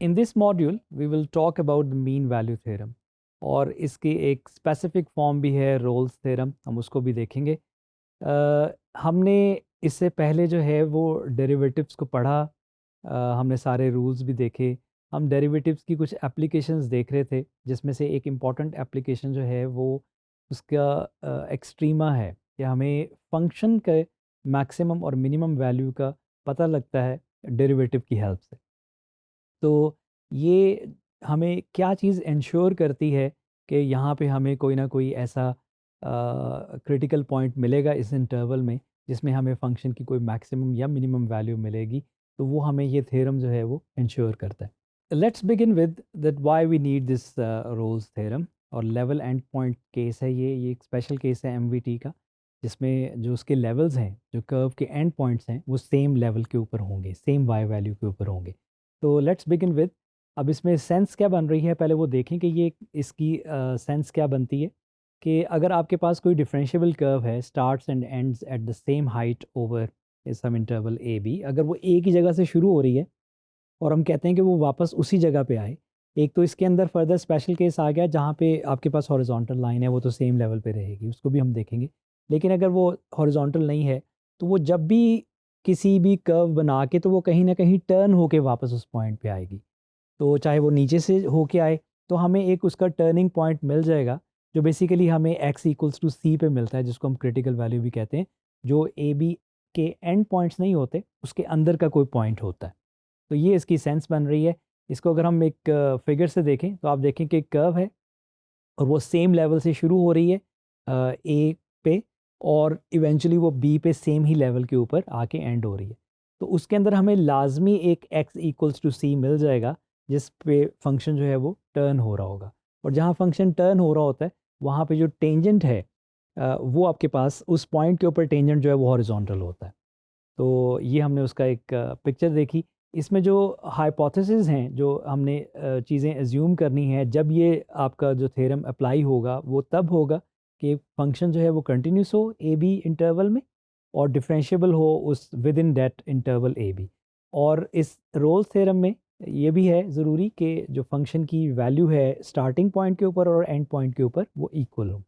In this module we will talk about the mean value theorem और इसकी एक specific form भी है रोल्स थ्योरम, हम उसको भी देखेंगे। हमने इससे पहले जो है वो डेरिवेटिव्स को पढ़ा, हमने सारे रूल्स भी देखे। हम डेरिवेटिव्स की कुछ एप्लीकेशंस देख रहे थे, जिसमें से एक इम्पॉर्टेंट एप्लीकेशन जो है वो उसका एक्सट्रीमा है कि हमें फंक्शन के मैक्सिमम और मिनिमम वैल्यू का पता लगता है डेरिवेटिव की हेल्प से। तो ये हमें क्या चीज़ इंश्योर करती है कि यहाँ पे हमें कोई ना कोई ऐसा क्रिटिकल पॉइंट मिलेगा इस इंटरवल में, जिसमें हमें फंक्शन की कोई मैक्सिमम या मिनिमम वैल्यू मिलेगी। तो वो हमें ये थ्योरम जो है वो इंश्योर करता है। Let's begin with that why we need this Rolle's theorem. और लेवल एंड पॉइंट केस है ये एक स्पेशल केस है एमवीटी का, जिसमें जो उसके लेवल्स हैं, जो कर्व के एंड पॉइंट्स हैं, वो सेम लेवल के ऊपर होंगे, सेम वाई वैल्यू के ऊपर होंगे। तो लेट्स बिगिन विद, अब इसमें सेंस क्या बन रही है पहले वो देखें कि ये इसकी सेंस क्या बनती है। कि अगर आपके पास कोई डिफरेंशिएबल कर्व है, starts and ends at the same height over some interval a b, अगर वो एक ही जगह से शुरू हो रही है और हम कहते हैं कि वो वापस उसी जगह पे आए। एक तो इसके अंदर फर्दर स्पेशल केस आ गया जहाँ पे आपके पास हॉरिजॉन्टल लाइन है, वो तो सेम लेवल पे रहेगी, उसको भी हम देखेंगे। लेकिन अगर वो हॉरिजॉन्टल नहीं है, तो वो जब भी किसी भी कर्व बना के, तो वो कहीं ना कहीं टर्न होके वापस उस पॉइंट पे आएगी। तो चाहे वो नीचे से होके आए, तो हमें एक उसका टर्निंग पॉइंट मिल जाएगा, जो बेसिकली हमें x इक्वल्स टू सी पे मिलता है, जिसको हम क्रिटिकल वैल्यू भी कहते हैं। जो ए बी के एंड पॉइंट्स नहीं होते, उसके अंदर का कोई पॉइंट होता है। तो ये इसकी सेंस बन रही है। इसको अगर हम एक फिगर से देखें, तो आप देखें कि एक कर्व है और वो सेम लेवल से शुरू हो रही है ए पे, और इवेंचुअली वो बी पे सेम ही लेवल के ऊपर आके एंड हो रही है। तो उसके अंदर हमें लाजमी एक x इक्वल्स टू सी मिल जाएगा, जिस पे फंक्शन जो है वो टर्न हो रहा होगा। और जहाँ फंक्शन टर्न हो रहा होता है, वहाँ पे जो टेंजेंट है, वो आपके पास उस पॉइंट के ऊपर टेंजेंट जो है वो हॉरिजॉन्टल होता है। तो ये हमने उसका एक पिक्चर देखी। इसमें जो हाइपोथेसिस हैं, जो हमने चीज़ें एज्यूम करनी है जब ये आपका जो थ्योरम अप्लाई होगा, वो तब होगा कि फंक्शन जो है वो कंटिन्यूस हो ए बी इंटरवल में, और डिफरेंशिएबल हो उस within that interval a b. और इस रोल्स थ्योरम में ये भी है ज़रूरी कि जो फंक्शन की वैल्यू है स्टार्टिंग पॉइंट के ऊपर और एंड पॉइंट के ऊपर, वो इक्वल हो।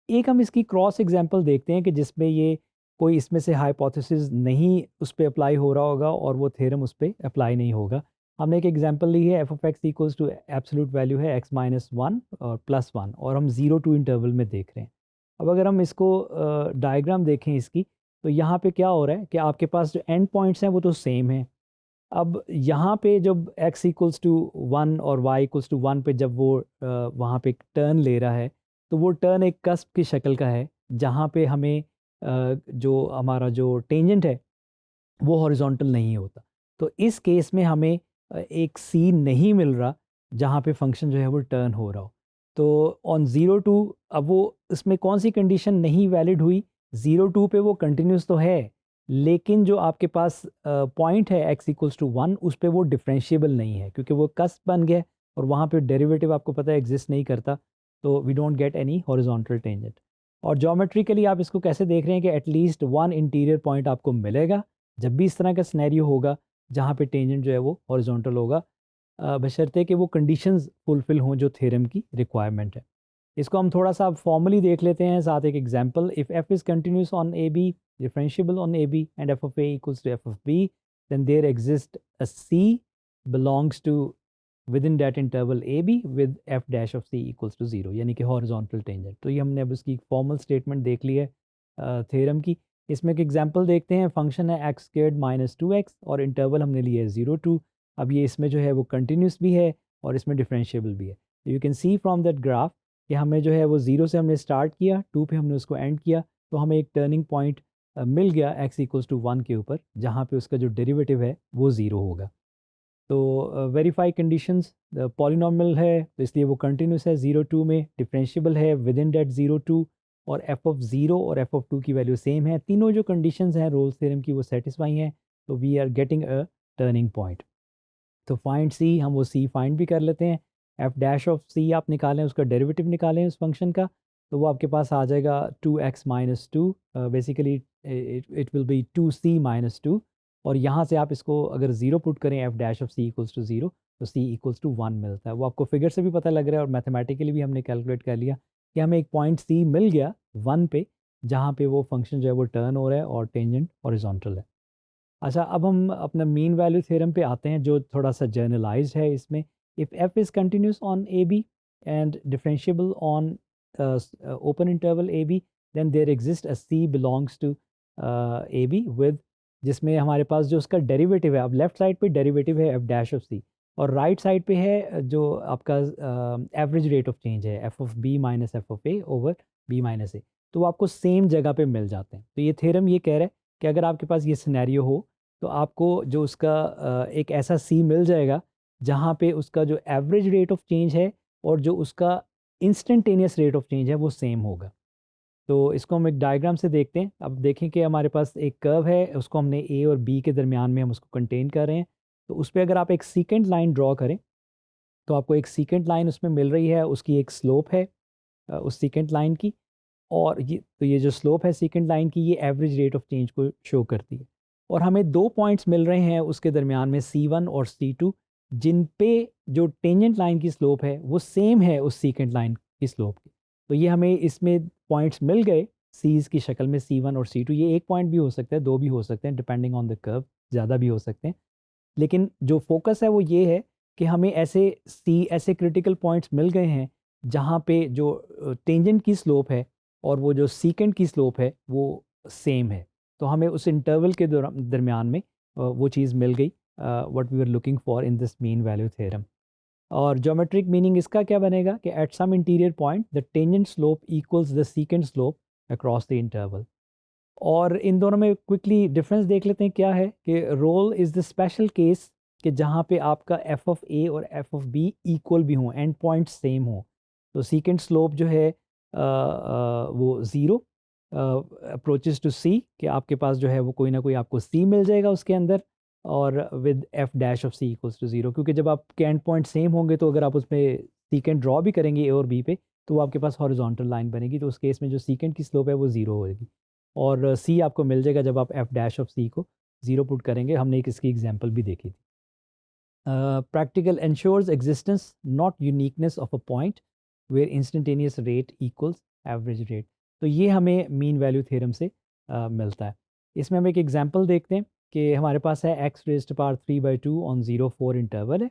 एक हम इसकी क्रॉस एग्जांपल देखते हैं कि जिसमें ये कोई इसमें से हाइपोथेसिस नहीं उस पे अप्लाई हो रहा होगा और वो थ्योरम उस पे अप्लाई नहीं होगा। हमने एक एग्जांपल ली है, f of x equals to absolute value है एक्स माइनस वन और प्लस वन, और हम 0 टू इंटरवल में देख रहे हैं। अब अगर हम इसको डायग्राम देखें इसकी, तो यहाँ पे क्या हो रहा है कि आपके पास जो एंड पॉइंट्स हैं वो तो सेम हैं। अब यहाँ पे जब x इक्वल्स टू वन और y इक्वल्स टू वन पे जब वो वहाँ पे टर्न ले रहा है, तो वो टर्न एक कस्प की शक्ल का है, जहाँ पे हमें जो हमारा जो टेंजेंट है वो हॉरिजॉन्टल नहीं होता। तो इस केस में हमें एक सी नहीं मिल रहा जहाँ पे फंक्शन जो है वो टर्न हो रहा हो। तो ऑन 0 टू, अब वो इसमें कौन सी कंडीशन नहीं वैलिड हुई? 0 टू पे वो कंटिन्यूस तो है, लेकिन जो आपके पास पॉइंट है x इक्वल्स टू वन, उस पे वो डिफरेंशिएबल नहीं है, क्योंकि वो कस्प बन गया है और वहाँ पे डेरिवेटिव आपको पता है एग्जिस्ट नहीं करता। तो we don't get any horizontal tangent. और ज्योमेट्रिकली आप इसको कैसे देख रहे हैं कि एटलीस्ट वन इंटीरियर पॉइंट आपको मिलेगा जब भी इस तरह का सिनेरियो होगा जहाँ पे टेंजेंट जो है वो हॉरिजॉन्टल होगा, बशर्ते कि वो कंडीशंस फुलफिल हों जो थ्योरम की रिक्वायरमेंट है। इसको हम थोड़ा सा फॉर्मली देख लेते हैं साथ एक example. If f is continuous on a b, differentiable on a b, and f of a equals to f of b, then there exist a c belongs to within that interval a b with F dash of C equals to zero, यानी कि horizontal tangent. तो ये हमने अब उसकी formal statement देख ली है theorem की। इसमें एक एग्जांपल देखते हैं। फंक्शन है x squared minus two x और इंटरवल हमने लिया है 0 टू। अब ये इसमें जो है वो कंटिन्यूस भी है और इसमें डिफरेंशिएबल भी है। You can see from that graph कि हमें जो है वो 0 से हमने स्टार्ट किया, 2 पे हमने उसको एंड किया, तो हमें एक टर्निंग पॉइंट मिल गया x इक्वल्स टू वन के ऊपर, जहाँ पे उसका जो डेरिवेटिव है वो 0 होगा। तो वेरीफाई कंडीशंस, पॉलिनॉमियल है तो इसलिए वो कंटिन्यूस है 0 टू में, डिफरेंशिएबल है विद इन डेट 0 टू, और एफ ऑफ 0 और एफ ऑफ 2 की वैल्यू सेम है। तीनों जो कंडीशंस हैं रोल्स थ्योरम की वो सेटिस्फाई हैं, तो we are getting a turning point. तो फाइंड सी, हम वो सी फाइंड भी कर लेते हैं। एफ डैश ऑफ सी आप निकालें, उसका डेरिवेटिव निकालें उस फंक्शन का, तो वो आपके पास आ जाएगा 2x minus two, basically it will be 2c minus two, और यहाँ से आप इसको अगर 0 पुट करें f dash of C equals to 0 तो सी इक्वल्स टू 1 मिलता है। वो आपको फिगर से भी पता लग रहा है और मैथमेटिकली भी हमने कैलकुलेट कर लिया कि हमें एक पॉइंट सी मिल गया 1 पे, जहाँ पे वो फंक्शन जो है वो टर्न हो रहा है और टेंजेंट हॉरिजॉन्टल है। अच्छा, अब हम अपना मीन वैल्यू थ्योरम पे आते हैं जो थोड़ा सा जनरलाइज्ड है इसमें। If f is continuous on a b and differentiable on open interval a b, then there exist a c belongs to a b with, जिसमें हमारे पास जो उसका डेरिवेटिव है, अब लेफ्ट साइड पे डेरिवेटिव है एफ डैश ऑफ सी और राइट साइड पे है जो आपका एवरेज रेट ऑफ चेंज है f of b minus f of a over b minus a. तो वो आपको सेम जगह पे मिल जाते हैं। तो ये थ्योरम ये कह रहा है कि अगर आपके पास ये सिनेरियो हो तो आपको जो उसका एक ऐसा सी मिल जाएगा जहाँ पे उसका जो एवरेज रेट ऑफ चेंज है और जो उसका इंस्टेंटेनियस रेट ऑफ चेंज है वो सेम होगा। तो इसको हम एक डायग्राम से देखते हैं। अब देखें कि हमारे पास एक कर्व है, उसको हमने ए और बी के दरमियान में हम उसको कंटेन कर रहे हैं। तो उस पर अगर आप एक सीकेंट लाइन ड्रॉ करें तो आपको एक सीकेंट लाइन उसमें मिल रही है, उसकी एक स्लोप है उस सीकेंट लाइन की, और ये जो स्लोप है सीकेंट लाइन की, ये एवरेज रेट ऑफ चेंज को शो करती है। और हमें दो पॉइंट्स मिल रहे हैं उसके दरमियान में C1 और C2, जिन पे जो टेंजेंट लाइन की स्लोप है वो सेम है उस सीकेंट लाइन की स्लोप की। तो ये हमें इसमें पॉइंट्स मिल गए सीज की शक्ल में C1 और C2। ये एक पॉइंट भी हो सकता है, दो भी हो सकते हैं, डिपेंडिंग ऑन द कर्व, ज़्यादा भी हो सकते हैं। लेकिन जो फोकस है वो ये है कि हमें ऐसे क्रिटिकल पॉइंट्स मिल गए हैं जहाँ पे जो टेंजेंट की स्लोप है और वो जो सीकेंट की स्लोप है वो सेम है। तो हमें उस इंटरवल के दरमियान में वो चीज़ मिल गई, what we are looking for in this mean value theorem. और ज्योमेट्रिक मीनिंग इसका क्या बनेगा कि at some interior point the tangent slope equals the secant slope across the interval. और इन दोनों में क्विकली डिफरेंस देख लेते हैं क्या है कि Rolle is the special case कि जहाँ पे आपका एफ ऑफ ए और एफ ऑफ बी इक्वल भी हों, एंड पॉइंट सेम हो। तो सीकेंड स्लोप जो है वो ज़ीरो अप्रोचेस टू सी, कि आपके पास जो है वो कोई ना कोई आपको सी मिल जाएगा उसके अंदर, और with F dash of C equals to zero, क्योंकि जब आपके एंड पॉइंट सेम होंगे तो अगर आप उसमें सीकेंड ड्रॉ भी करेंगे ए और बी पे तो वो आपके पास हॉरिजॉन्टल लाइन बनेगी। तो उस केस में जो सीकेंड की स्लोप है वो ज़ीरो होगी, और सी आपको मिल जाएगा जब आप एफ डैश ऑफ सी को ज़ीरो पुट करेंगे। हमने एक इसकी एग्जांपल भी देखी थी। Practical ensures existence not uniqueness of a point where instantaneous rate equals average rate। तो ये हमें मीन वैल्यू थ्योरम से मिलता है। इसमें हम एक एग्जांपल देखते हैं कि हमारे पास है x raised to power 3/2 on 0-4 interval है,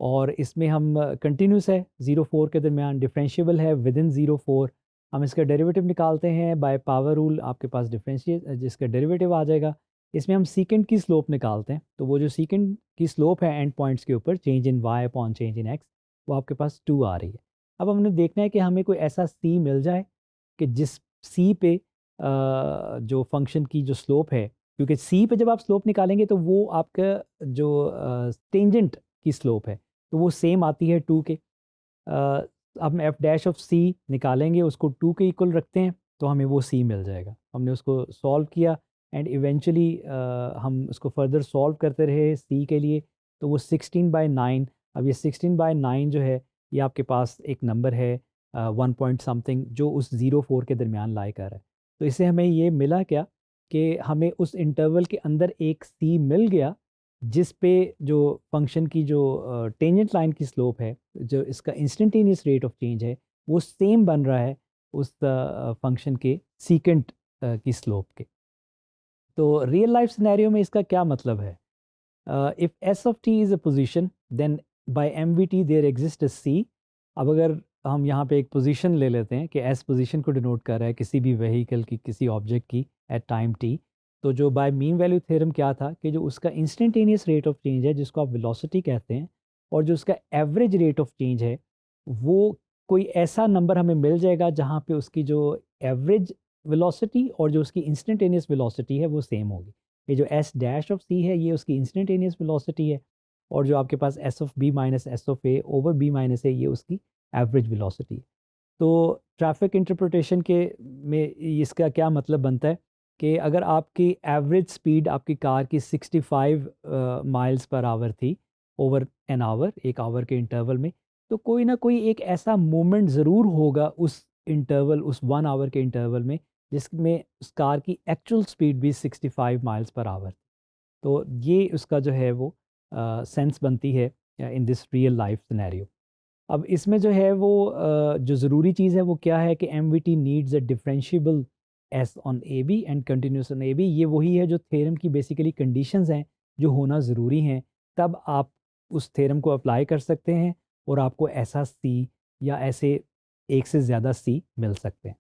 और इसमें हम कंटिन्यूस है 0-4 के दरमियान, डिफरेंशिएबल है विद इन 0-4। हम इसका डेरिवेटिव निकालते हैं बाय पावर रूल, आपके पास डिफरेंशिएट जिसका डेरिवेटिव आ जाएगा। इसमें हम सीकेंड की स्लोप निकालते हैं, तो वो जो सीकेंड की स्लोप है एंड पॉइंट्स के ऊपर, change in y upon change in x, वो आपके पास 2 आ रही है। अब हमने देखना है कि हमें कोई ऐसा c मिल जाए कि जिस c पे जो फंक्शन की जो स्लोप है, क्योंकि c पे जब आप स्लोप निकालेंगे तो वो आपका जो टेंजेंट की स्लोप है तो वो सेम आती है 2 के। अब हम एफ डैश ऑफ सी निकालेंगे, उसको 2 के इक्वल रखते हैं तो हमें वो सी मिल जाएगा। हमने उसको सॉल्व किया एंड इवेंचुअली हम उसको फर्दर सॉल्व करते रहे सी के लिए, तो वो 16/9। अब ये 16/9 जो है ये आपके पास एक नंबर है 1 पॉइंट समथिंग जो उस 0-4 के दरमियान लाई कर है। तो इससे हमें ये मिला क्या कि हमें उस इंटरवल के अंदर एक सी मिल गया जिस पे जो फंक्शन की जो टेंजेंट लाइन की स्लोप है, जो इसका इंस्टेंटेनियस रेट ऑफ चेंज है, वो सेम बन रहा है उस फंक्शन के सीकेंट की स्लोप के। तो रियल लाइफ सिनेरियो में इसका क्या मतलब है? If s of t is a position then by M V T there exist a c. अब अगर हम यहाँ पे एक पोजीशन ले लेते हैं कि एस पोजीशन को डिनोट कर रहा है किसी भी व्हीकल की, किसी ऑब्जेक्ट की एट टाइम टी, तो जो बाय मीन वैल्यू थ्योरम क्या था कि जो उसका इंस्टेंटेनियस रेट ऑफ चेंज है जिसको आप वेलोसिटी कहते हैं, और जो उसका एवरेज रेट ऑफ चेंज है, वो कोई ऐसा नंबर हमें मिल जाएगा जहाँ पे उसकी जो एवरेज वेलोसिटी और जो उसकी इंस्टेंटेनियस वेलोसिटी है वो सेम होगी। ये जो एस डैश ऑफ सी है ये उसकी इंस्टेंटेनियस वेलोसिटी है, और जो आपके पास s of b minus s of a over b minus a ये उसकी एवरेज वेलोसिटी है। तो ट्रैफिक इंटरप्रिटेशन के में इसका क्या मतलब बनता है कि अगर आपकी एवरेज स्पीड आपकी कार की 65 माइल्स पर आवर थी ओवर एन आवर, एक आवर के इंटरवल में, तो कोई ना कोई एक ऐसा मोमेंट ज़रूर होगा उस इंटरवल, उस 1 आवर के इंटरवल में, जिसमें उस कार की एक्चुअल स्पीड भी 65 माइल्स पर आवर। तो ये उसका जो है वो सेंस बनती है in this real life scenario. अब इसमें जो है वो जो ज़रूरी चीज़ है वो क्या है कि MVT needs a differentiable s on a b and continuous on a b. ये वही है जो थ्योरम की बेसिकली कंडीशंस हैं जो होना ज़रूरी हैं, तब आप उस थ्योरम को अप्लाई कर सकते हैं और आपको ऐसा सी या ऐसे एक से ज़्यादा सी मिल सकते हैं।